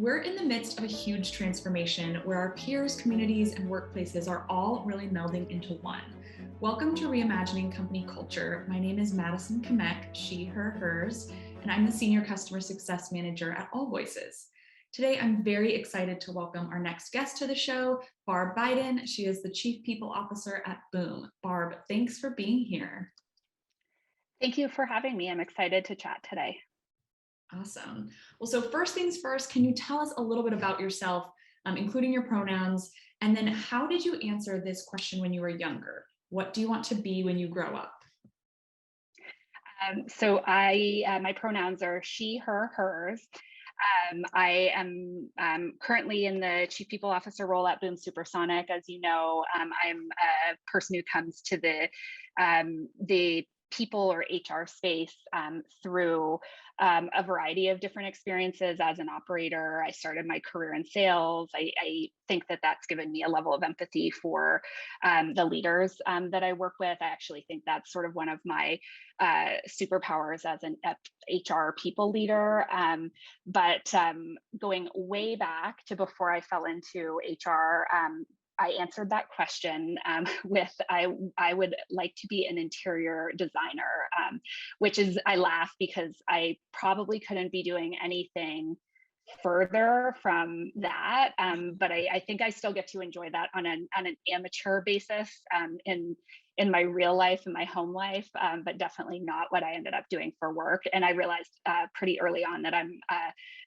We're in the midst of a huge transformation where our peers, communities, and workplaces are all really melding into one. Welcome to Reimagining Company Culture. My name is Madison Kamek, she, her, hers, and I'm the Senior Customer Success Manager at AllVoices. Today, I'm very excited to welcome our next guest to the show, Barb Bidan. She is the Chief People Officer at Boom. Barb, thanks for being here. Thank you for having me. I'm excited to chat today. Awesome. Well, so first things first, can you tell us a little bit about yourself, including your pronouns, and then how did you answer this question when you were younger? What do you want to be when you grow up? My pronouns are she, her, hers. I am currently in the Chief People Officer role at Boom Supersonic. As you know, I'm a person who comes to the people or HR space through a variety of different experiences as an operator. I started my career in sales. I think that that's given me a level of empathy for the leaders that I work with. I actually think that's sort of one of my superpowers as an HR people leader. But going way back to before I fell into HR, I answered that question with I would like to be an interior designer, which is, I laugh because I probably couldn't be doing anything further from that. But I think I still get to enjoy that on an amateur basis in my real life, in my home life, but definitely not what I ended up doing for work. And I realized pretty early on that I'm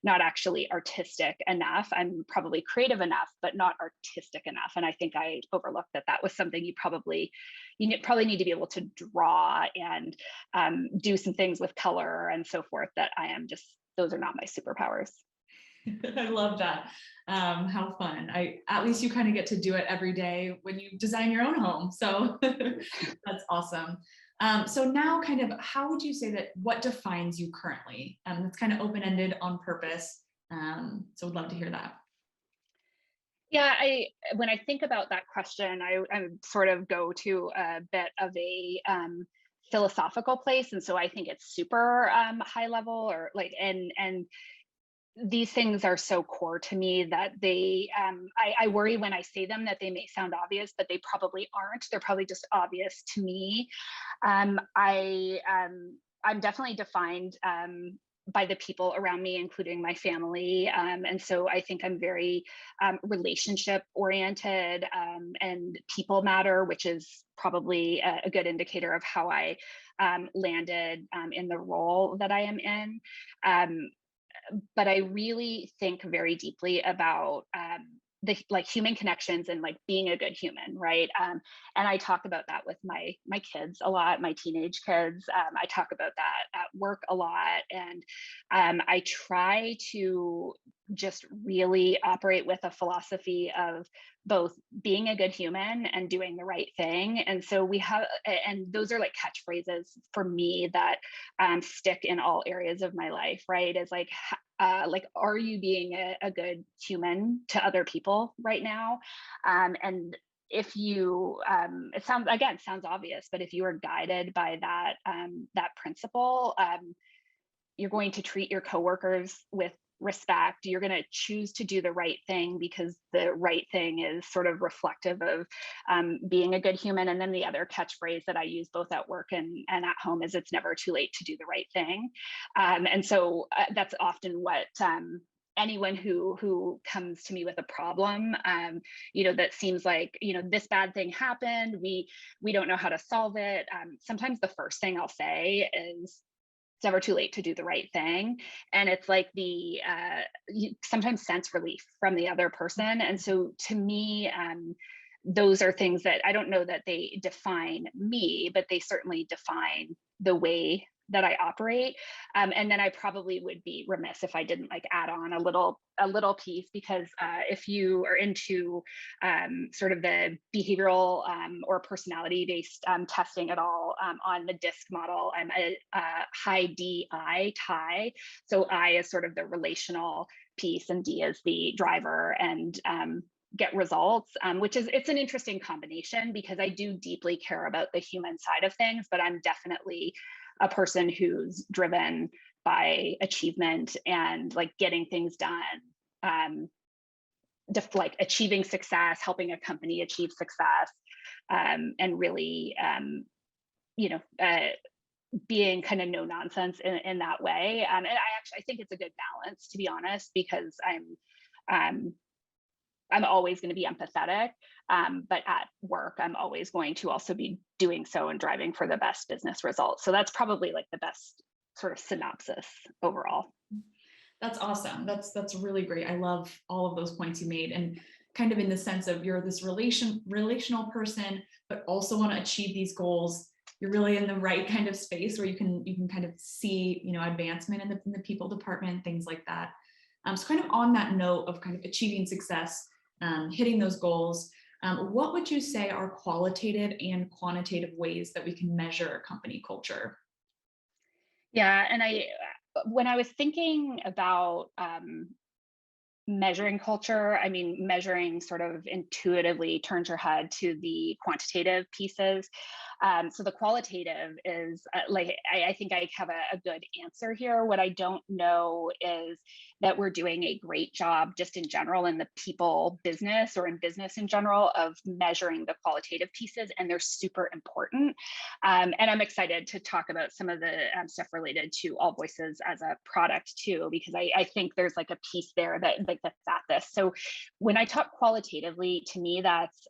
not actually artistic enough. I'm probably creative enough, but not artistic enough. And I think I overlooked that was something you probably need to be able to draw and do some things with color and so forth that those are not my superpowers. I love that. How fun. At least you kind of get to do it every day when you design your own home. So that's awesome. So now kind of, how would you say that, what defines you currently? It's kind of open-ended on purpose. So I'd love to hear that. Yeah, when I think about that question, I sort of go to a bit of a philosophical place. And so I think it's super high level or like, and these things are so core to me that I worry when I say them that they may sound obvious, but they probably aren't. They're probably just obvious to me. I'm definitely defined by the people around me, including my family. And so I think I'm very relationship oriented and people matter, which is probably a good indicator of how I landed in the role that I am in. But I really think very deeply about the human connections and like being a good human, right? And I talk about that with my kids a lot, my teenage kids. I talk about that at work a lot, and I try to just really operate with a philosophy of both being a good human and doing the right thing. And so and those are like catchphrases for me that stick in all areas of my life, right? Is like, are you being a good human to other people right now? And if you, it sounds obvious, but if you are guided by that principle, you're going to treat your coworkers with respect. You're going to choose to do the right thing because the right thing is sort of reflective of being a good human. And then the other catchphrase that I use both at work and at home is it's never too late to do the right thing. And so that's often what anyone who comes to me with a problem, that seems like, this bad thing happened, we don't know how to solve it. Sometimes the first thing I'll say is, it's never too late to do the right thing. And it's like you sometimes sense relief from the other person. And so to me, those are things that I don't know that they define me, but they certainly define the way that I operate. And then I probably would be remiss if I didn't like add on a little piece, because if you are into sort of the behavioral or personality-based testing at all on the DISC model, I'm a high DI tie. So I is sort of the relational piece and D is the driver and get results, it's an interesting combination because I do deeply care about the human side of things, but I'm definitely a person who's driven by achievement and like getting things done like achieving success, helping a company achieve success, and really, being kind of no nonsense in that way. And I think it's a good balance, to be honest, because um, I'm always going to be empathetic, but at work, I'm always going to also be doing so and driving for the best business results. So that's probably like the best sort of synopsis overall. That's awesome. That's really great. I love all of those points you made, and kind of in the sense of you're this relational person, but also want to achieve these goals. You're really in the right kind of space where you can kind of see, advancement in the people department, things like that. So kind of on that note of kind of achieving success, hitting those goals, what would you say are qualitative and quantitative ways that we can measure company culture? Yeah, and when I was thinking about measuring culture, I mean, measuring sort of intuitively turns your head to the quantitative pieces. So the qualitative is I think I have a good answer here. What I don't know is that we're doing a great job just in general in the people business or in business in general of measuring the qualitative pieces, and they're super important. And I'm excited to talk about some of the stuff related to AllVoices as a product too, because I think there's like a piece there that's at this. So when I talk qualitatively, to me, that's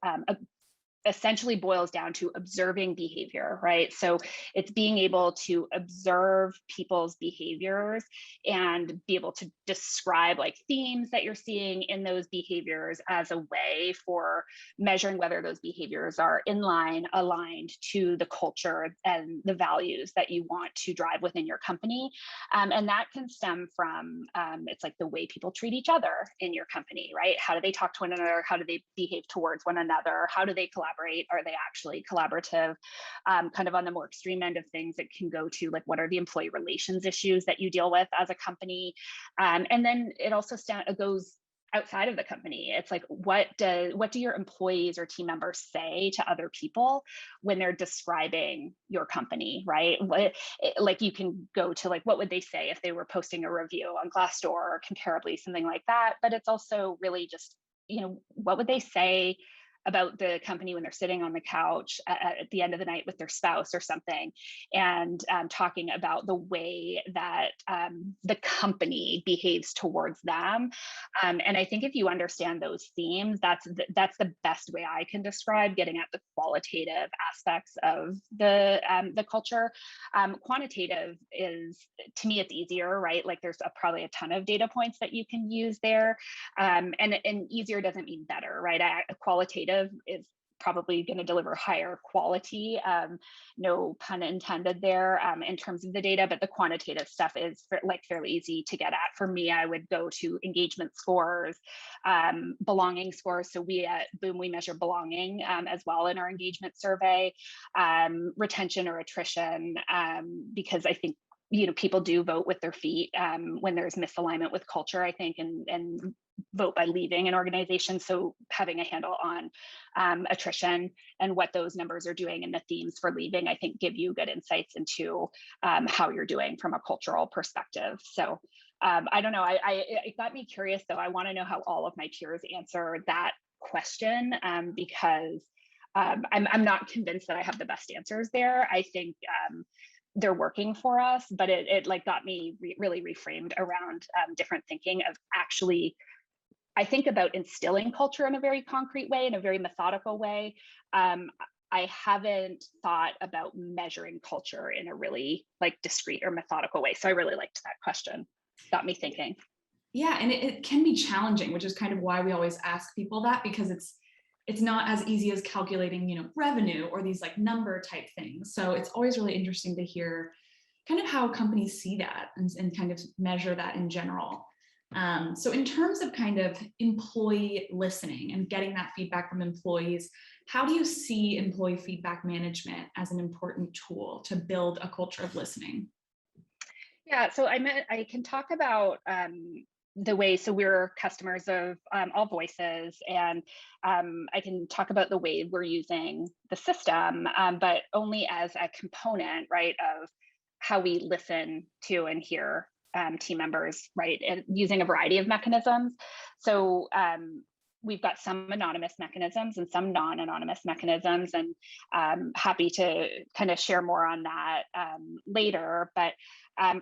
essentially boils down to observing behavior, right? So it's being able to observe people's behaviors and be able to describe like themes that you're seeing in those behaviors as a way for measuring whether those behaviors are in line, aligned to the culture and the values that you want to drive within your company. And that can stem from, it's like the way people treat each other in your company, right? How do they talk to one another? How do they behave towards one another? How do they collaborate? Are they actually collaborative? Kind of on the more extreme end of things, it can go to like, what are the employee relations issues that you deal with as a company? And then it also goes outside of the company. It's like, what do your employees or team members say to other people when they're describing your company, right? Like you can go to like, what would they say if they were posting a review on Glassdoor or Comparably, something like that. But it's also really just, what would they say about the company when they're sitting on the couch at the end of the night with their spouse or something, and talking about the way that the company behaves towards them. And I think if you understand those themes, that's the best way I can describe getting at the qualitative aspects of the culture. Quantitative is, to me, it's easier, right? Like there's probably a ton of data points that you can use there. And easier doesn't mean better, right? Qualitative is probably going to deliver higher quality, no pun intended there, in terms of the data, but the quantitative stuff is fairly easy to get at. For me, I would go to engagement scores, belonging scores. So we at Boom, we measure belonging as well in our engagement survey, retention or attrition, because I think people do vote with their feet when there's misalignment with culture, I think, and vote by leaving an organization. So having a handle on attrition and what those numbers are doing and the themes for leaving, I think give you good insights into how you're doing from a cultural perspective. So I don't know, it got me curious though. I want to know how all of my peers answer that question, because I'm not convinced that I have the best answers there. I think they're working for us, but it like got me really reframed around different thinking of actually, I think about instilling culture in a very concrete way, in a very methodical way. I haven't thought about measuring culture in a really like discrete or methodical way. So I really liked that question. Got me thinking. Yeah, and it can be challenging, which is kind of why we always ask people that, because it's not as easy as calculating, revenue or these like number type things. So it's always really interesting to hear kind of how companies see that and kind of measure that in general. So in terms of kind of employee listening and getting that feedback from employees, how do you see employee feedback management as an important tool to build a culture of listening? Yeah, so I can talk about the way, so we're customers of AllVoices, and I can talk about the way we're using the system, but only as a component, right, of how we listen to and hear team members, right, and using a variety of mechanisms. So we've got some anonymous mechanisms and some non-anonymous mechanisms, and happy to kind of share more on that later. But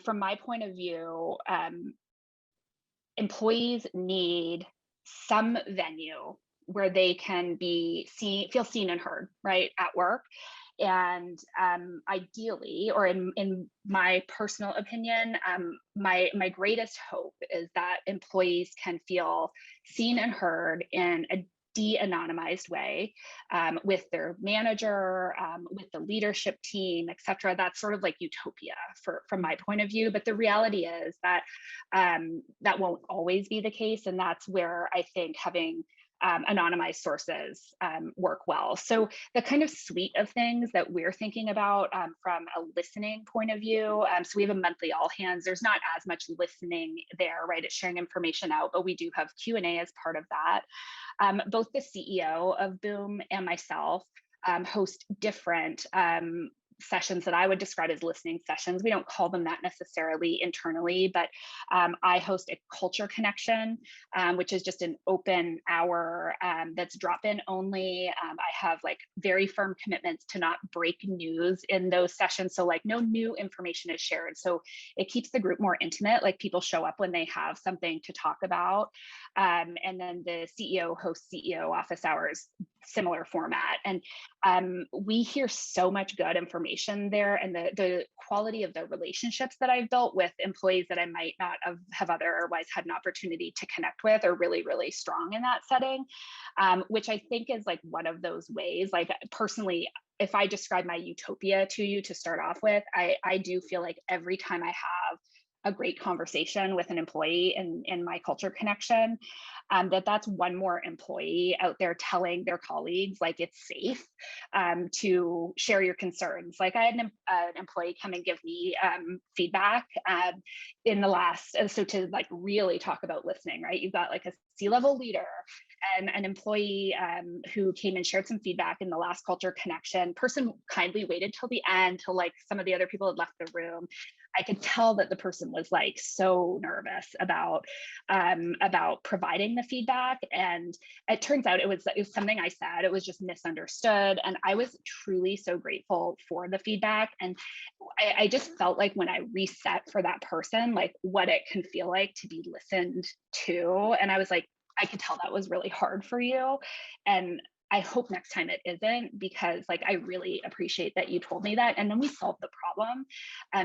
from my point of view, employees need some venue where they can feel seen and heard, right, at work. And ideally, or in my personal opinion, my greatest hope is that employees can feel seen and heard in a de-anonymized way with their manager, with the leadership team, et cetera. That's sort of like utopia from my point of view. But the reality is that that won't always be the case. And that's where I think having anonymized sources work well. So the kind of suite of things that we're thinking about from a listening point of view. So we have a monthly all hands. There's not as much listening there, right? It's sharing information out, but we do have Q&A as part of that. Both the CEO of Boom and myself host different sessions that I would describe as listening sessions. We don't call them that necessarily internally, but I host a culture connection, which is just an open hour that's drop-in only. I have like very firm commitments to not break news in those sessions. So like no new information is shared. So it keeps the group more intimate, like people show up when they have something to talk about. And then the CEO hosts CEO office hours, similar format. And we hear so much good information there, and the quality of the relationships that I've built with employees that I might not have otherwise had an opportunity to connect with are really, really strong in that setting, which I think is like one of those ways. Like personally, if I describe my utopia to you to start off with, I do feel like every time I have a great conversation with an employee in my culture connection, that's one more employee out there telling their colleagues like it's safe to share your concerns. Like I had an employee come and give me feedback in the last, so to like really talk about listening, right? You've got like a C-level leader and an employee who came and shared some feedback in the last culture connection. Person kindly waited till the end, till like some of the other people had left the room. I could tell that the person was like so nervous about providing the feedback, and it turns out it was something I said. It was just misunderstood, and I was truly so grateful for the feedback. And I just felt like when I reset for that person, like what it can feel like to be listened to, and I was like, I could tell that was really hard for you, and I hope next time it isn't, because like I really appreciate that you told me that, and then we solved the problem.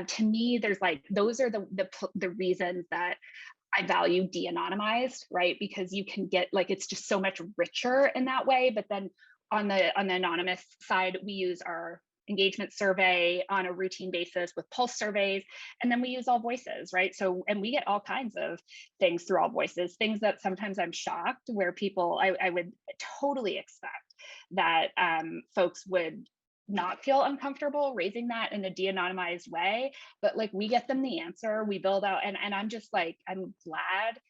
To me, there's like those are the reasons that I value de-anonymized, right? Because you can get like it's just so much richer in that way. But then on the anonymous side, we use our engagement survey on a routine basis with pulse surveys, and then we use AllVoices, right? So, and we get all kinds of things through AllVoices, things that sometimes I'm shocked where people, I would totally expect that folks would not feel uncomfortable raising that in a de-anonymized way, but like we get them the answer, we build out, and I'm just like, I'm glad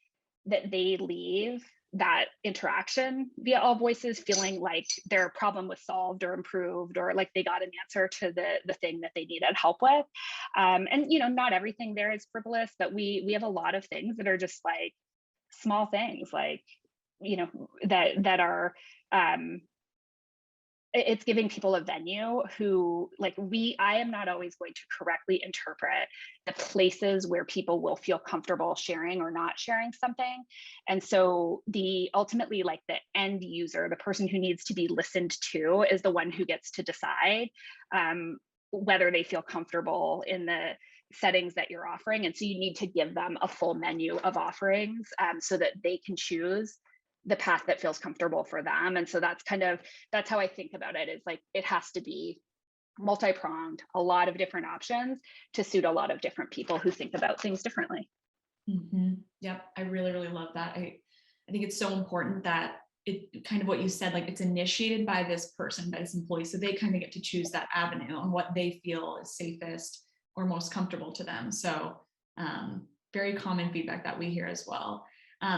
that they leave that interaction via AllVoices feeling like their problem was solved or improved, or like they got an answer to the thing that they needed help with. And you know, not everything there is frivolous, but we have a lot of things that are just like small things, like, you know, that are it's giving people a venue who like I am not always going to correctly interpret the places where people will feel comfortable sharing or not sharing something. And so ultimately like the end user, the person who needs to be listened to, is the one who gets to decide whether they feel comfortable in the settings that you're offering. And so you need to give them a full menu of offerings so that they can choose the path that feels comfortable for them. And so that's how I think about it, is like it has to be multi-pronged, a lot of different options to suit a lot of different people who think about things differently. Mm-hmm. Yep, I really, really love that. I think it's so important that it kind of what you said, like it's initiated by this person, by this employee, so they kind of get to choose that avenue and what they feel is safest or most comfortable to them. So very common feedback that we hear as well.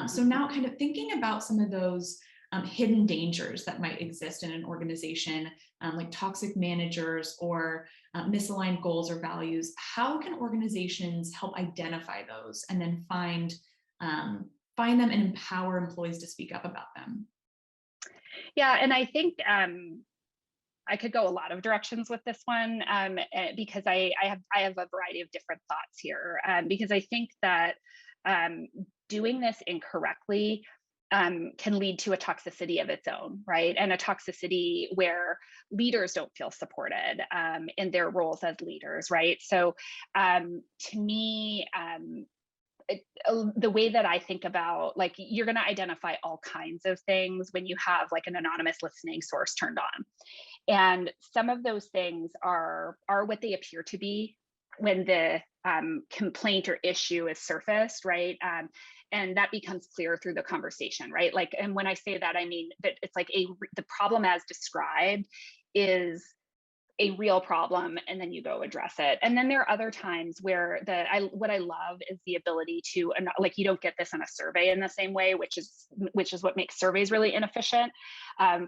So now kind of thinking about some of those hidden dangers that might exist in an organization, like toxic managers or misaligned goals or values. How can organizations help identify those and then find them and empower employees to speak up about them? Yeah, and I think I could go a lot of directions with this one, because I have a variety of different thoughts here. Because I think that doing this incorrectly can lead to a toxicity of its own, right? And a toxicity where leaders don't feel supported in their roles as leaders, right? So to me, the way that I think about, like, you're going to identify all kinds of things when you have like an anonymous listening source turned on. And some of those things are what they appear to be when the complaint or issue is surfaced, right? And that becomes clear through the conversation, right? Like, and when I say that, I mean that it's like the problem as described is a real problem, and then you go address it. And then there are other times where what I love is the ability to, like, you don't get this in a survey in the same way, which is what makes surveys really inefficient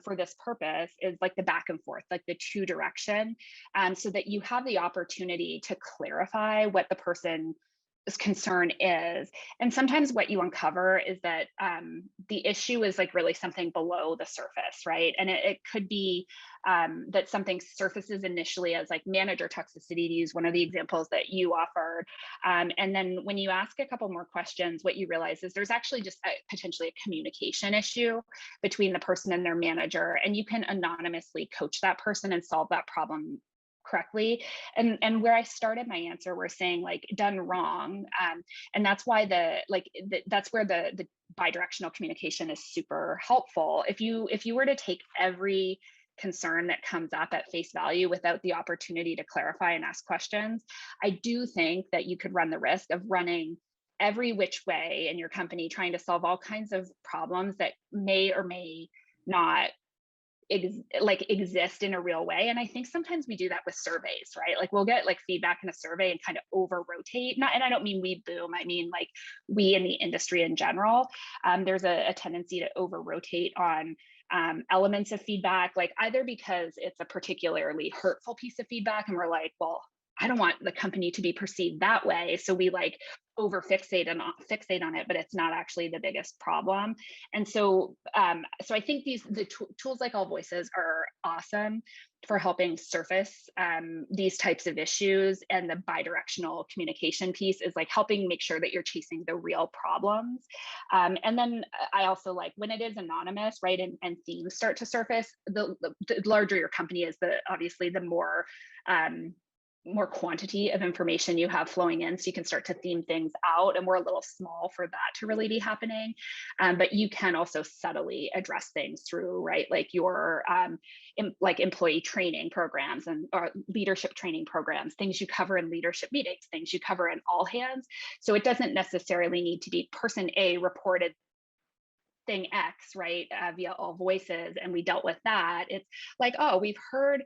for this purpose, is like the back and forth, like the two direction, so that you have the opportunity to clarify what the person's concern is. And sometimes what you uncover is that the issue is like really something below the surface, right? And it could be that something surfaces initially as like manager toxicity, to use one of the examples that you offered. And then when you ask a couple more questions, what you realize is there's actually just potentially a communication issue between the person and their manager, and you can anonymously coach that person and solve that problem correctly. And where I started my answer, we're saying like done wrong, and that's why that's where the bidirectional communication is super helpful. If you were to take every concern that comes up at face value without the opportunity to clarify and ask questions, I do think that you could run the risk of running every which way in your company, trying to solve all kinds of problems that may or may not exist in a real way. And I think sometimes we do that with surveys, right? Like we'll get like feedback in a survey and kind of over rotate. Not, and I don't mean we boom, I mean like we in the industry in general. There's a tendency to over rotate on elements of feedback, like either because it's a particularly hurtful piece of feedback and we're like, well, I don't want the company to be perceived that way, so we like over fixate on it, but it's not actually the biggest problem. And so so I think the tools like AllVoices are awesome for helping surface these types of issues. And the bidirectional communication piece is like helping make sure that you're chasing the real problems. And then I also like when it is anonymous, right, and themes start to surface, the larger your company is, obviously the more quantity of information you have flowing in, so you can start to theme things out, and we're a little small for that to really be happening. But you can also subtly address things through, right, like your like employee training programs or leadership training programs, things you cover in leadership meetings, things you cover in all hands. So it doesn't necessarily need to be person A reported thing X, right, via AllVoices, and we dealt with that. It's like, oh, we've heard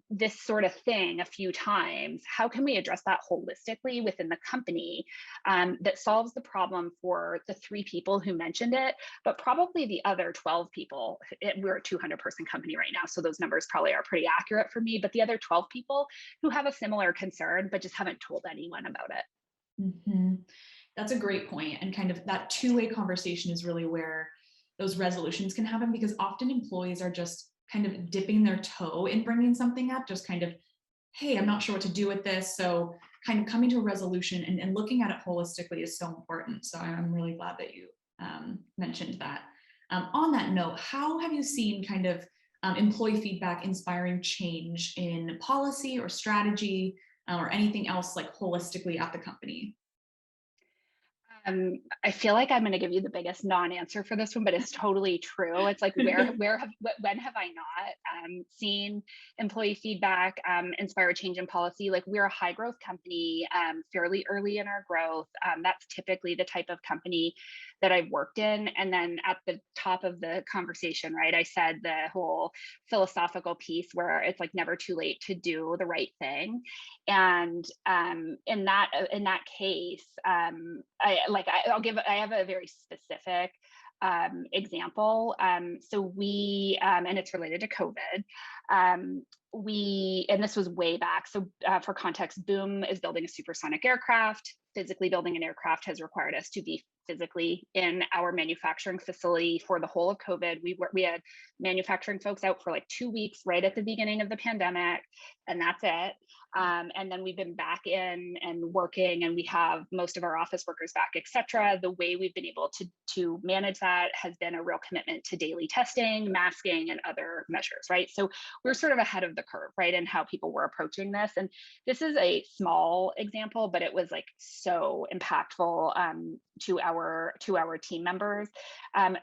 this sort of thing a few times. How can we address that holistically within the company that solves the problem for the 3 people who mentioned it, but probably the other 12 people? We're a 200-person company right now, so those numbers probably are pretty accurate for me, but the other 12 people who have a similar concern, but just haven't told anyone about it. Mm-hmm. That's a great point. And kind of that two-way conversation is really where those resolutions can happen, because often employees are just kind of dipping their toe in bringing something up, just kind of, hey, I'm not sure what to do with this. So kind of coming to a resolution and looking at it holistically is so important. So I'm really glad that you mentioned that. On that note, how have you seen kind of employee feedback inspiring change in policy or strategy or anything else like holistically at the company? I feel like I'm going to give you the biggest non-answer for this one, but it's totally true. It's like when have I not seen employee feedback inspire change in policy? Like, we're a high growth company, fairly early in our growth. That's typically the type of company that I've worked in. And then at the top of the conversation, right, I said the whole philosophical piece where it's like never too late to do the right thing. And in that case, I have a very specific example. So we, and it's related to COVID. And this was way back. So for context, Boom is building a supersonic aircraft. Physically building an aircraft has required us to be physically in our manufacturing facility for the whole of COVID. We had manufacturing folks out for like 2 weeks right at the beginning of the pandemic, and that's it. And then we've been back in and working, and we have most of our office workers back, et cetera. The way we've been able to manage that has been a real commitment to daily testing, masking, and other measures, right? So we're sort of ahead of the curve, right, in how people were approaching this. And this is a small example, but it was like so impactful to our team members.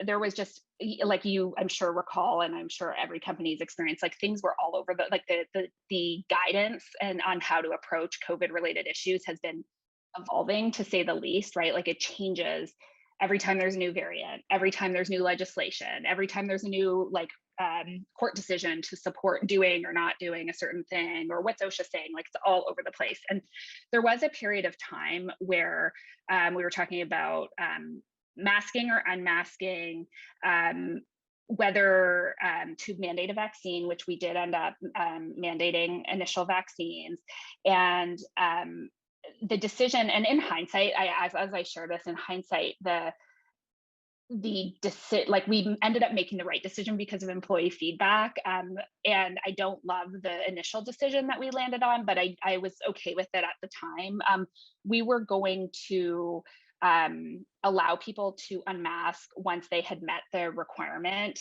There was just, like you, I'm sure recall, and I'm sure every company's experience, like things were all over the guidance and on how to approach COVID related issues has been evolving, to say the least, right? Like it changes every time there's a new variant, every time there's new legislation, every time there's a new court decision to support doing or not doing a certain thing, or what's OSHA saying, like it's all over the place. And there was a period of time where we were talking about masking or unmasking, whether to mandate a vaccine, which we did end up mandating initial vaccines. And the decision, and in hindsight, as I share this, in hindsight, we ended up making the right decision because of employee feedback. And I don't love the initial decision that we landed on, but I was okay with it at the time. We were going to allow people to unmask once they had met the requirement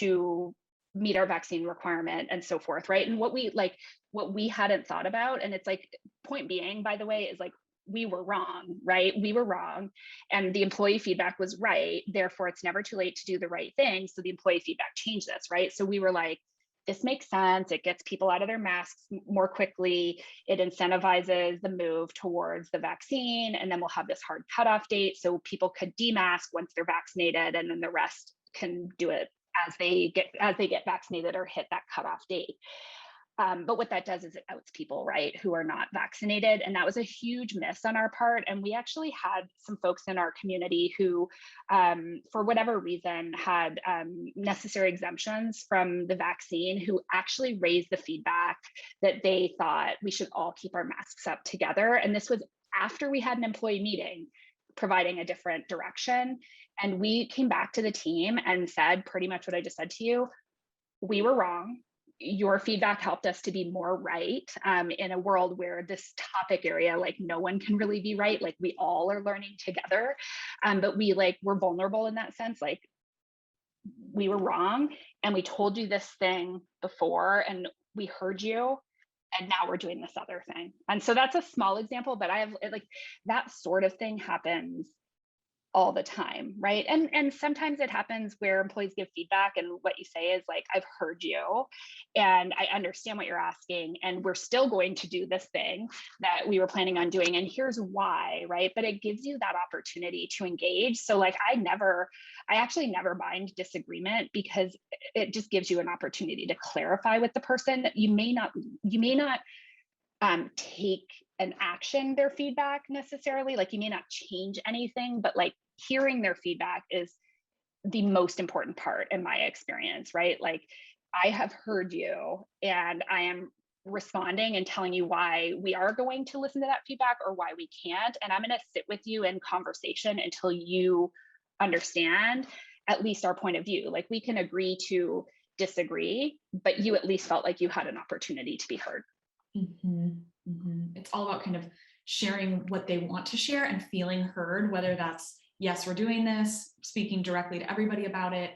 to meet our vaccine requirement and so forth, right? And what we hadn't thought about, and it's like, point being, by the way, is like, we were wrong, right? We were wrong, and the employee feedback was right. Therefore, it's never too late to do the right thing. So the employee feedback changed this, right? So we were like, this makes sense. It gets people out of their masks more quickly. It incentivizes the move towards the vaccine. And then we'll have this hard cutoff date so people could demask once they're vaccinated, and then the rest can do it as they get vaccinated or hit that cutoff date. But what that does is it outs people, right, who are not vaccinated. And that was a huge miss on our part. And we actually had some folks in our community who, for whatever reason, had necessary exemptions from the vaccine, who actually raised the feedback that they thought we should all keep our masks up together. And this was after we had an employee meeting providing a different direction. And we came back to the team and said pretty much what I just said to you. We were wrong. Your feedback helped us to be more right in a world where this topic area, like no one can really be right. Like we all are learning together, but we're vulnerable in that sense. Like we were wrong, and we told you this thing before, and we heard you, and now we're doing this other thing. And so that's a small example, but I have like that sort of thing happens all the time, right? And sometimes it happens where employees give feedback and what you say is like, I've heard you and I understand what you're asking, and we're still going to do this thing that we were planning on doing, and here's why, right? But it gives you that opportunity to engage. So like I actually never mind disagreement, because it just gives you an opportunity to clarify with the person. You may not take an action their feedback necessarily, like you may not change anything, but like hearing their feedback is the most important part in my experience, right? Like I have heard you and I am responding and telling you why we are going to listen to that feedback or why we can't, and I'm going to sit with you in conversation until you understand at least our point of view. Like we can agree to disagree, but you at least felt like you had an opportunity to be heard. Mm-hmm. Mm-hmm. It's all about kind of sharing what they want to share and feeling heard, whether that's, yes, we're doing this, speaking directly to everybody about it,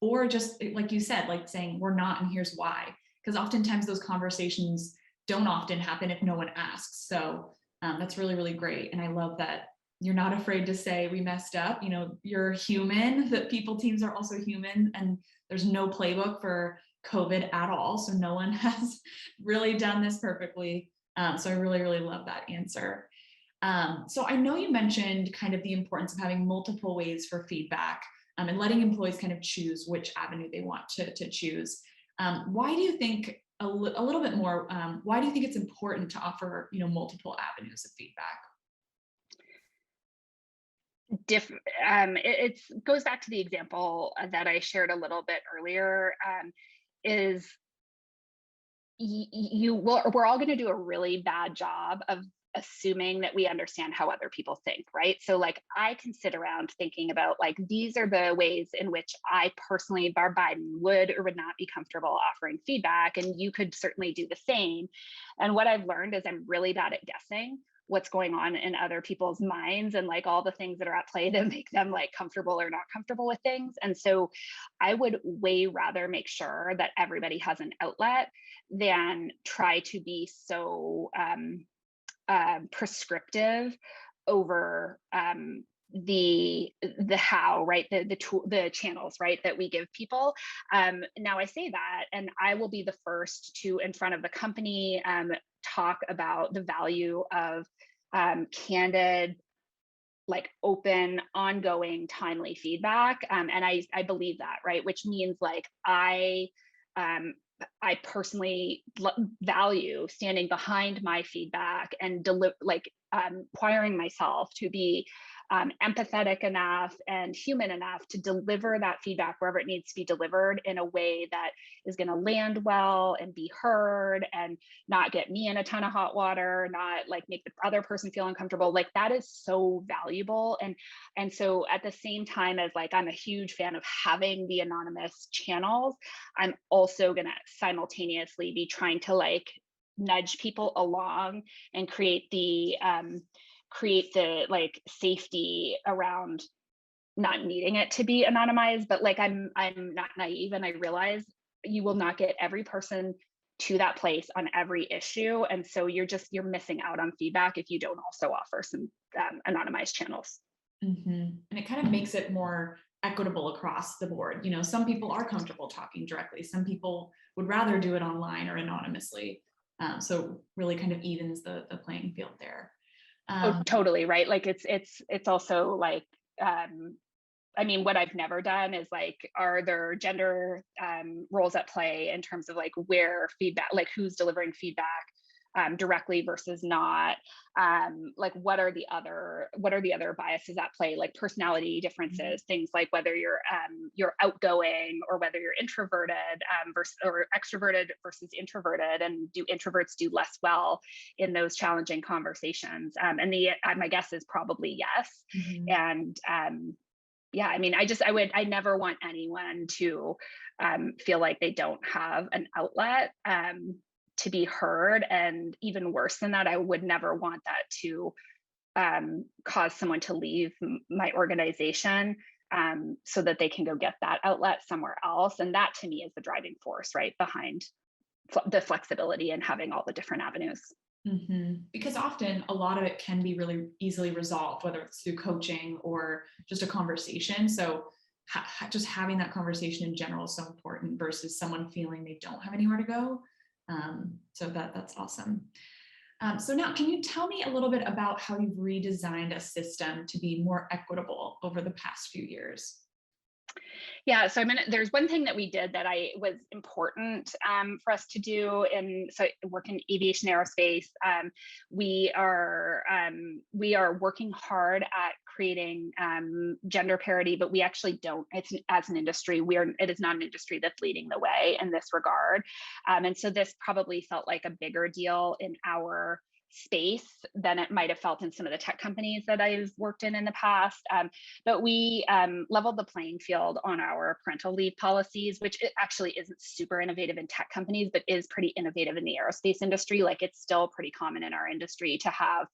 or just like you said, like saying we're not, and here's why. Because oftentimes those conversations don't often happen if no one asks. So that's really, really great. And I love that you're not afraid to say we messed up. You know, you're human, that people teams are also human, and there's no playbook for COVID at all. So no one has really done this perfectly. So I really, really love that answer. So I know you mentioned kind of the importance of having multiple ways for feedback and letting employees kind of choose which avenue they want to choose. Why do you think a little bit more, why do you think it's important to offer, multiple avenues of feedback? it goes back to the example that I shared a little bit earlier. Is we're all going to do a really bad job of assuming that we understand how other people think, right? So like I can sit around thinking about like these are the ways in which I personally, Barb Bidan, would or would not be comfortable offering feedback, and you could certainly do the same. And what I've learned is I'm really bad at guessing what's going on in other people's minds and like all the things that are at play that make them like comfortable or not comfortable with things. And so I would way rather make sure that everybody has an outlet than try to be so prescriptive over the how, right, the channels, right, that we give people. Now I say that, and I will be the first to, in front of the company, talk about the value of candid, like open, ongoing, timely feedback. And I believe that, right, which means like I personally value standing behind my feedback and requiring myself to be empathetic enough and human enough to deliver that feedback wherever it needs to be delivered in a way that is going to land well and be heard and not get me in a ton of hot water, not like make the other person feel uncomfortable. Like that is so valuable. And so at the same time as like I'm a huge fan of having the anonymous channels, I'm also going to simultaneously be trying to like nudge people along and create the like safety around not needing it to be anonymized. But like I'm not naive, and I realize you will not get every person to that place on every issue, and so you're missing out on feedback if you don't also offer some anonymized channels. And it kind of makes it more equitable across the board. You know, some people are comfortable talking directly, some people would rather do it online or anonymously. So really kind of evens the playing field there. Oh, totally, right. Like it's also like I mean, what I've never done is like, are there gender roles at play in terms of like where feedback, like who's delivering feedback directly versus not? Like what are the other biases at play, like personality differences, things like whether you're outgoing or whether you're introverted versus or extroverted versus introverted, and do introverts do less well in those challenging conversations? And my guess is probably yes. And yeah, I mean, I never want anyone to feel like they don't have an outlet to be heard. And even worse than that, I would never want that to cause someone to leave my organization so that they can go get that outlet somewhere else. And that to me is the driving force, right, behind the flexibility and having all the different avenues. Because often a lot of it can be really easily resolved, whether it's through coaching or just a conversation. So just having that conversation in general is so important versus someone feeling they don't have anywhere to go. So that's awesome. So now, can you tell me a little bit about how you've redesigned a system to be more equitable over the past few years? Yeah, so there's one thing that we did that was important for us to do, and so I work in aviation aerospace. We are working hard at creating gender parity, but we actually don't. As an industry, it is not an industry that's leading the way in this regard, and so this probably felt like a bigger deal in our space than it might have felt in some of the tech companies that I've worked in the past. But we leveled the playing field on our parental leave policies, which it actually isn't super innovative in tech companies, but is pretty innovative in the aerospace industry. Like it's still pretty common in our industry to have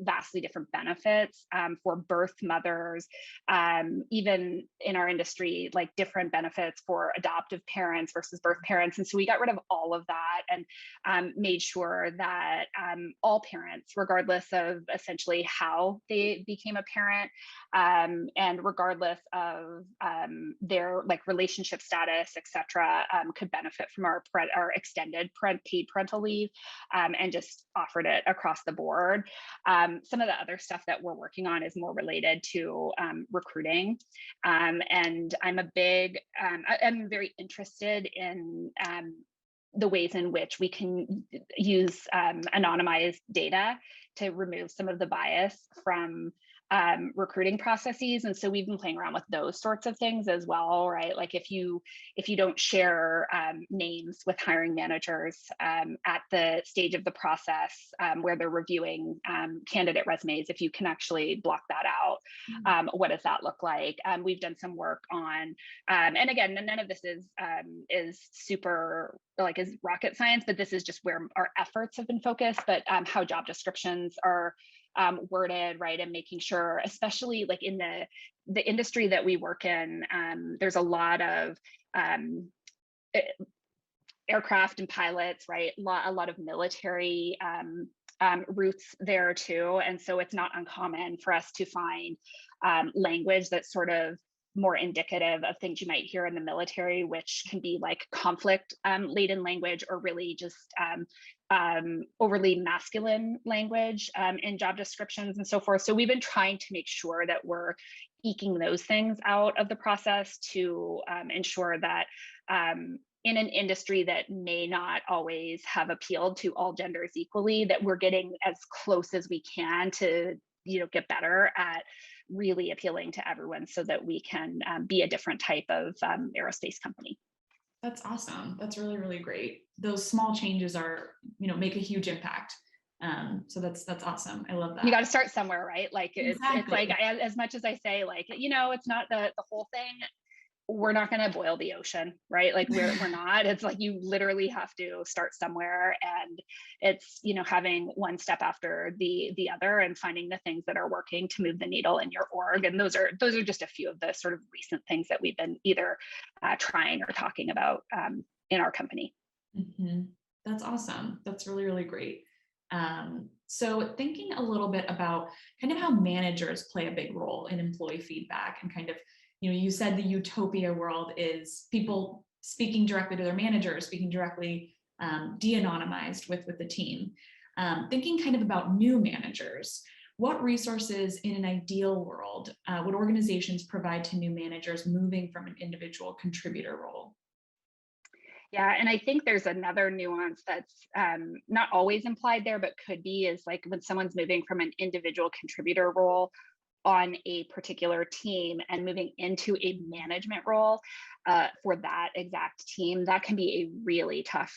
vastly different benefits for birth mothers, even in our industry, like different benefits for adoptive parents versus birth parents. And so we got rid of all of that and made sure that all parents, regardless of essentially how they became a parent, and regardless of their like relationship status, et cetera, could benefit from our extended paid parental leave, and just offered it across the board. Some of the other stuff that we're working on is more related to recruiting, and I'm very interested in the ways in which we can use anonymized data to remove some of the bias from recruiting processes. And so we've been playing around with those sorts of things as well, right? Like if you don't share names with hiring managers at the stage of the process where they're reviewing candidate resumes, if you can actually block that out, what does that look like? We've done some work on, and again, none of this is super like is rocket science, but this is just where our efforts have been focused. But how job descriptions are worded, right, and making sure, especially like in the industry that we work in, there's a lot of aircraft and pilots, right, a lot of military roots there too, and so it's not uncommon for us to find language that's sort of more indicative of things you might hear in the military, which can be like conflict laden language, or really just overly masculine language in job descriptions and so forth. So we've been trying to make sure that we're eking those things out of the process to ensure that in an industry that may not always have appealed to all genders equally, that we're getting as close as we can to, get better at really appealing to everyone so that we can be a different type of aerospace company. That's awesome. That's really, really great. Those small changes are, make a huge impact. So that's awesome. I love that. You got to start somewhere, right? Like Exactly. it's like, as much as I say, like, it's not the whole thing. We're not going to boil the ocean, right? Like we're not. It's like you literally have to start somewhere, and it's having one step after the other and finding the things that are working to move the needle in your org. And those are just a few of the sort of recent things that we've been either trying or talking about in our company. Mm-hmm. That's awesome. That's really, really great. So thinking a little bit about kind of how managers play a big role in employee feedback, and kind of, you said the utopia world is people speaking directly to their managers, speaking directly de-anonymized with the team. Thinking kind of about new managers, what resources in an ideal world would organizations provide to new managers moving from an individual contributor role? Yeah, and I think there's another nuance that's not always implied there, but could be, is like when someone's moving from an individual contributor role on a particular team and moving into a management role for that exact team, that can be a really tough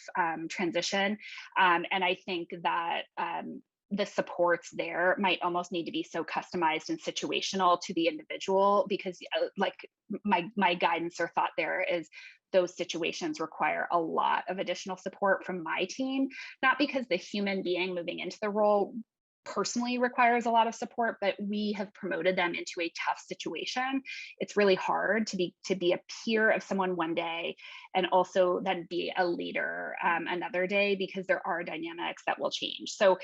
transition. And I think that the supports there might almost need to be so customized and situational to the individual, because like my guidance or thought there is those situations require a lot of additional support from my team, not because the human being moving into the role personally requires a lot of support, but we have promoted them into a tough situation. It's really hard to be a peer of someone one day and also then be a leader another day, because there are dynamics that will change. So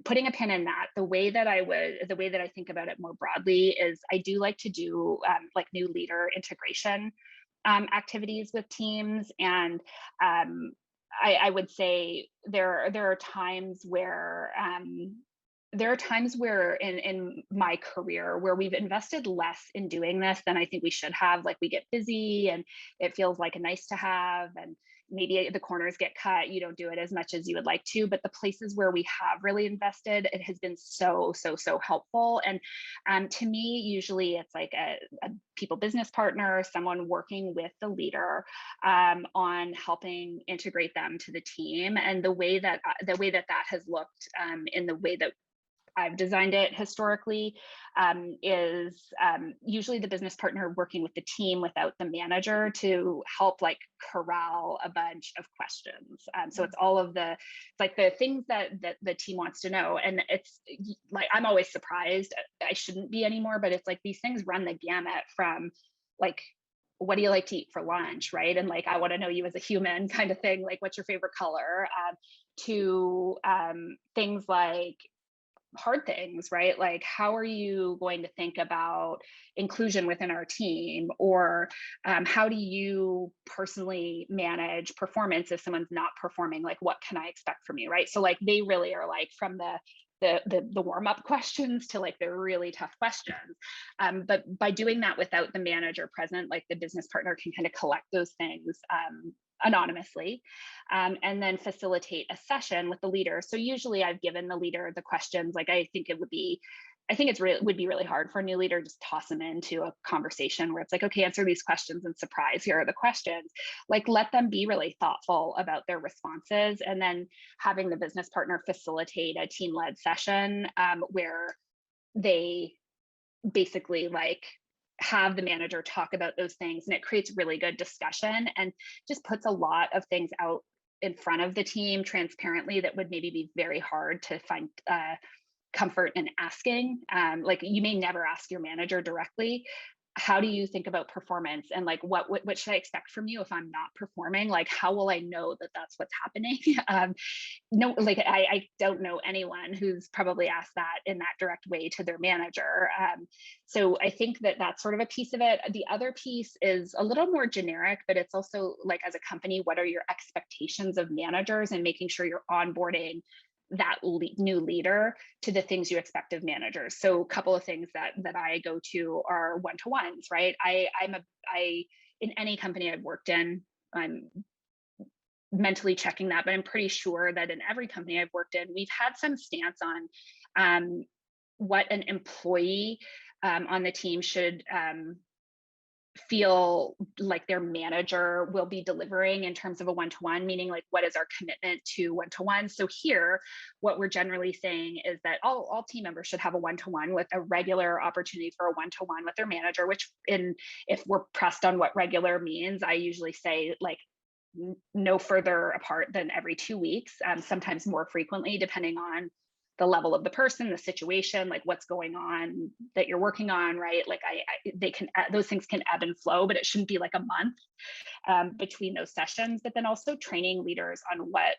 putting a pin in that, the way that I think about it more broadly is I do like to do like new leader integration activities with teams. And I would say there are times where in my career where we've invested less in doing this than I think we should have. Like we get busy and it feels like a nice to have, and maybe the corners get cut. You don't do it as much as you would like to, but the places where we have really invested, it has been so helpful. And to me, usually it's like a people business partner, someone working with the leader on helping integrate them to the team. And the way that has looked in the way that I've designed it historically is usually the business partner working with the team without the manager to help like corral a bunch of questions. So it's all of the things that the team wants to know. And it's like, I'm always surprised. I shouldn't be anymore, but it's like these things run the gamut from like, what do you like to eat for lunch, right? And like, I want to know you as a human kind of thing, like what's your favorite color, to things like hard things, right? Like, how are you going to think about inclusion within our team? Or how do you personally manage performance if someone's not performing? Like, what can I expect from you, right? So like, they really are like from the warm-up questions to like the really tough questions. But by doing that without the manager present, like the business partner can kind of collect those things anonymously, and then facilitate a session with the leader. So usually I've given the leader the questions, like I think it would be I think would be really hard for a new leader to just toss them into a conversation where it's like, okay, answer these questions and surprise, here are the questions. Like, let them be really thoughtful about their responses, and then having the business partner facilitate a team-led session where they basically like have the manager talk about those things, and it creates really good discussion and just puts a lot of things out in front of the team transparently that would maybe be very hard to find comfort in asking. Like, you may never ask your manager directly, how do you think about performance, and like what should I expect from you if I'm not performing? Like, how will I know that that's what's happening? No, like I don't know anyone who's probably asked that in that direct way to their manager. So I think that that's sort of a piece of it. The other piece is a little more generic, but it's also like, as a company, what are your expectations of managers, and making sure you're onboarding that new leader to the things you expect of managers. So a couple of things that I go to are one-to-ones, right? In any company I've worked in, I'm mentally checking that, but I'm pretty sure that in every company I've worked in, we've had some stance on what an employee on the team should feel like their manager will be delivering in terms of a one-to-one, meaning like, what is our commitment to one-to-one? So here, what we're generally saying is that all team members should have a one-to-one, with a regular opportunity for a one-to-one with their manager, which if we're pressed on what regular means, I usually say like no further apart than every 2 weeks, sometimes more frequently, depending on the level of the person, the situation, like what's going on that you're working on, right? Like those things can ebb and flow, but it shouldn't be like a month between those sessions. But then also training leaders on what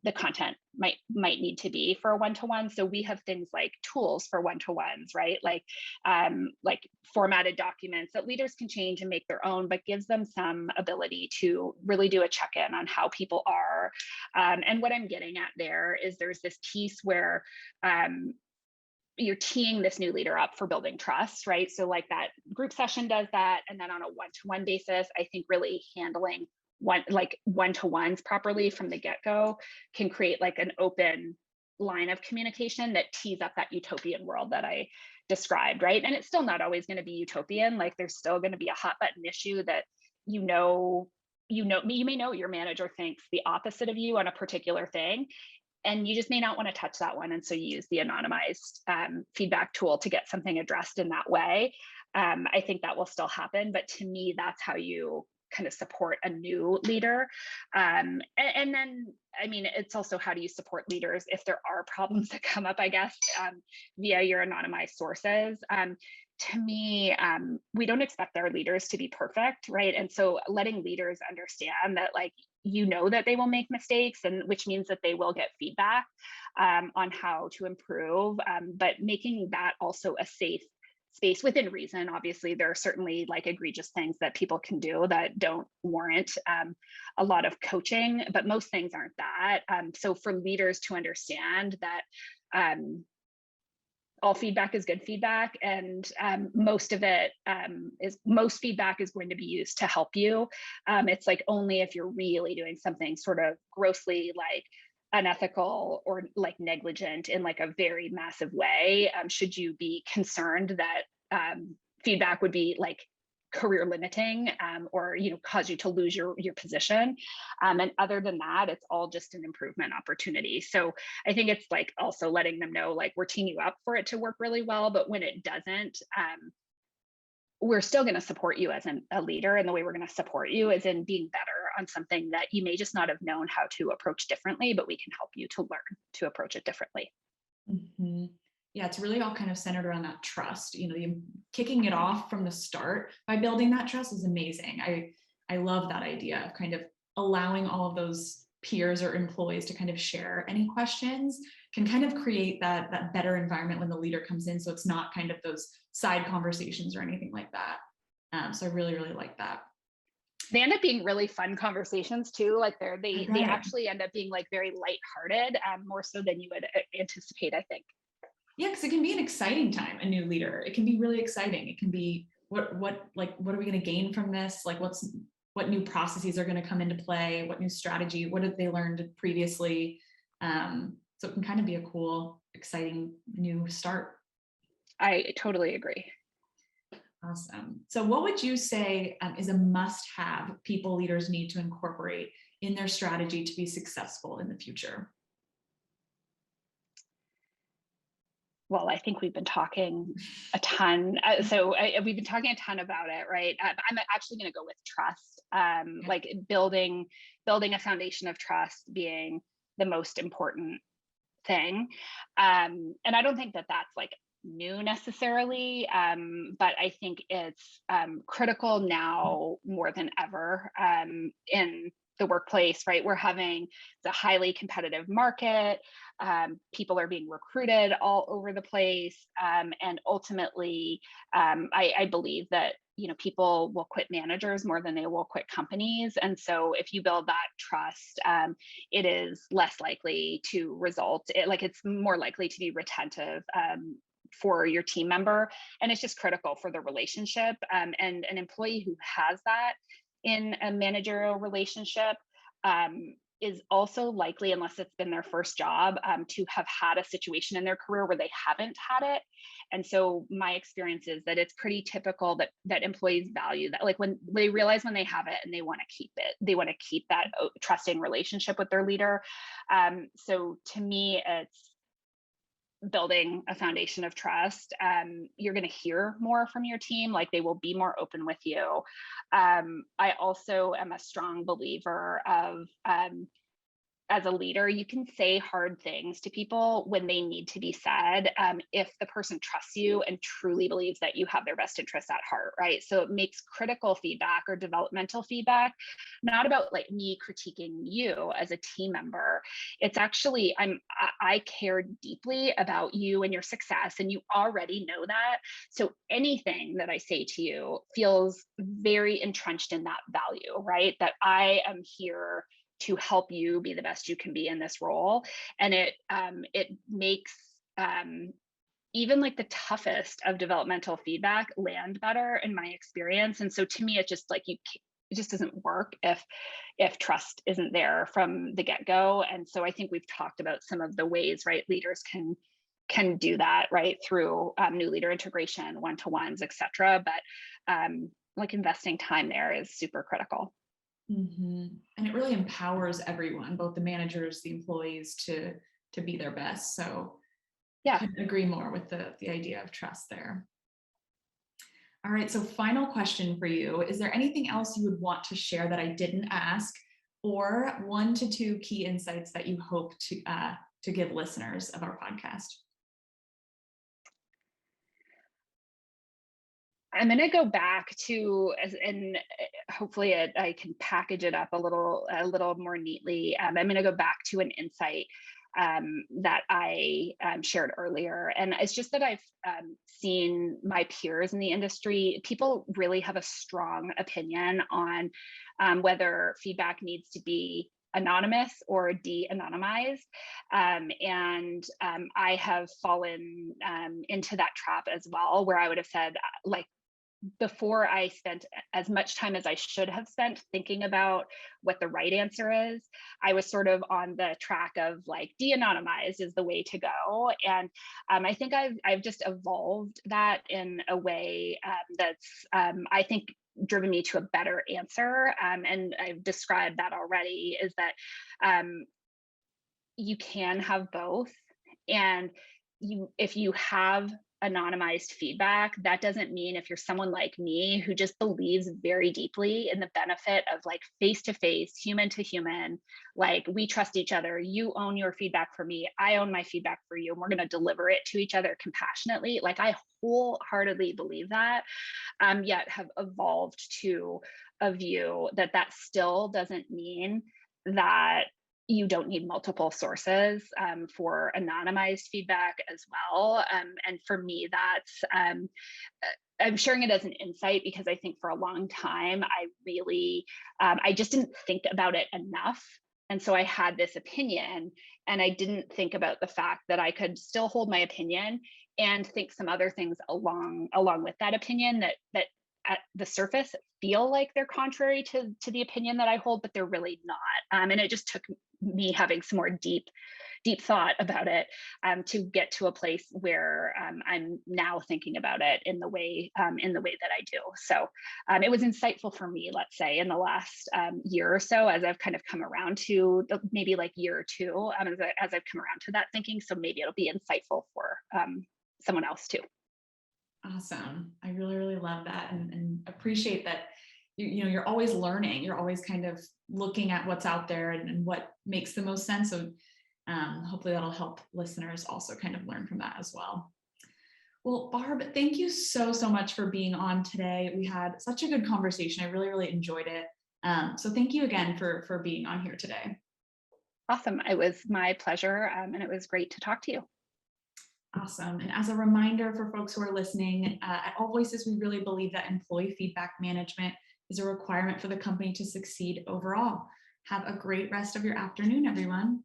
the content might need to be for a one-to-one. So we have things like tools for one-to-ones, right? Like formatted documents that leaders can change and make their own, but gives them some ability to really do a check-in on how people are. And what I'm getting at there is there's this piece where you're teeing this new leader up for building trust, right? So like that group session does that. And then on a one-to-one basis, I think really handling one-to-ones properly from the get-go can create like an open line of communication that tees up that utopian world that I described, right? And it's still not always going to be utopian. Like, there's still going to be a hot button issue that you may know your manager thinks the opposite of you on a particular thing, and you just may not want to touch that one. And so you use the anonymized feedback tool to get something addressed in that way. I think that will still happen, but to me, that's how you kind of support a new leader. And then, I mean, it's also, how do you support leaders if there are problems that come up, I guess, via your anonymized sources. To me, we don't expect our leaders to be perfect, right? And so letting leaders understand that, like, that they will make mistakes, and which means that they will get feedback on how to improve, but making that also a safe space within reason. Obviously, there are certainly like egregious things that people can do that don't warrant a lot of coaching, but most things aren't that. So for leaders to understand that all feedback is good feedback, and most feedback is going to be used to help you. It's like only if you're really doing something sort of grossly like unethical or like negligent in like a very massive way, should you be concerned that feedback would be like career limiting, or cause you to lose your position. And other than that, it's all just an improvement opportunity. So I think it's like also letting them know, like, we're teeing you up for it to work really well, but when it doesn't, we're still going to support you as a leader. And the way we're going to support you is in being better on something that you may just not have known how to approach differently, but we can help you to learn to approach it differently. Mm-hmm. Yeah, it's really all kind of centered around that trust. Kicking it off from the start by building that trust is amazing. I love that idea of kind of allowing all of those peers or employees to kind of share any questions, can kind of create that better environment when the leader comes in. So it's not kind of those side conversations or anything like that. So I really, really like that. They end up being really fun conversations too. Like they actually end up being like very lighthearted, more so than you would anticipate, I think. Yeah, because it can be an exciting time, a new leader. It can be really exciting. It can be what are we going to gain from this? Like, what new processes are going to come into play? What new strategy? What have they learned previously? So it can kind of be a cool, exciting new start. I totally agree. Awesome. So what would you say is a must-have people leaders need to incorporate in their strategy to be successful in the future? Well, I think we've been talking a ton. We've been talking a ton about it, right? I'm actually going to go with trust, Yeah. like building a foundation of trust being the most important thing. And I don't think that that's like new necessarily, but I think it's critical now more than ever in the workplace, right? It's a highly competitive market. People are being recruited all over the place. And ultimately, I believe that people will quit managers more than they will quit companies. And so if you build that trust, it is less likely to it's more likely to be retentive for your team member. And it's just critical for the relationship. And an employee who has that in a managerial relationship is also likely, unless it's been their first job, to have had a situation in their career where they haven't had it. And so my experience is that it's pretty typical that employees value that, like when they realize when they have it and they want to keep it, they want to keep that trusting relationship with their leader. So to me, it's building a foundation of trust. You're going to hear more from your team, like they will be more open with you. I also am a strong believer of as a leader, you can say hard things to people when they need to be said, if the person trusts you and truly believes that you have their best interests at heart, right? So it makes critical feedback or developmental feedback not about like me critiquing you as a team member. It's actually I care deeply about you and your success, and you already know that. So anything that I say to you feels very entrenched in that value, right? That I am here to help you be the best you can be in this role. And it makes even like the toughest of developmental feedback land better in my experience. And so to me, it's just like it just doesn't work if trust isn't there from the get-go. And so I think we've talked about some of the ways, right, leaders can do that, right, through new leader integration, one-to-ones, et cetera. But like investing time there is super critical. Mm-hmm. And it really empowers everyone, both the managers, the employees, to be their best. So yeah, I couldn't agree more with the idea of trust there. All right, so final question for you. Is there anything else you would want to share that I didn't ask, or 1 to 2 key insights that you hope to give listeners of our podcast? I'm going to go back to, and hopefully I can package it up a little more neatly. I'm going to go back to an insight that I shared earlier. And it's just that I've seen my peers in the industry, people really have a strong opinion on whether feedback needs to be anonymous or de-anonymized. I have fallen into that trap as well, where I would have said, like, before I spent as much time as I should have spent thinking about what the right answer is, I was sort of on the track of like de-anonymized is the way to go. And I think I've just evolved that in a way that's I think driven me to a better answer. And I've described that already, is that you can have both. And if you have anonymized feedback, that doesn't mean, if you're someone like me who just believes very deeply in the benefit of like face-to-face, human to human, like we trust each other, you own your feedback for me, I own my feedback for you, and we're going to deliver it to each other compassionately. Like I wholeheartedly believe that, yet have evolved to a view that that still doesn't mean that you don't need multiple sources for anonymized feedback as well. And for me, that's, I'm sharing it as an insight because I think for a long time, I really, I just didn't think about it enough. And so I had this opinion, and I didn't think about the fact that I could still hold my opinion and think some other things along with that opinion that at the surface feel like they're contrary to the opinion that I hold, but they're really not. And it just took me having some more deep deep thought about it, to get to a place where I'm now thinking about it in the way that I do. So it was insightful for me, let's say, in the last year or so, as I've kind of come around to maybe like year or two, as I've come around to that thinking. So maybe it'll be insightful for someone else too. Awesome. I really, really love that, and appreciate that you're always learning. You're always kind of looking at what's out there and what makes the most sense. So hopefully that'll help listeners also kind of learn from that as well. Well, Barb, thank you so, so much for being on today. We had such a good conversation. I really, really enjoyed it. So thank you again for being on here today. Awesome. It was my pleasure. And it was great to talk to you. Awesome. And as a reminder for folks who are listening, at AllVoices, we really believe that employee feedback management is a requirement for the company to succeed overall. Have a great rest of your afternoon, everyone.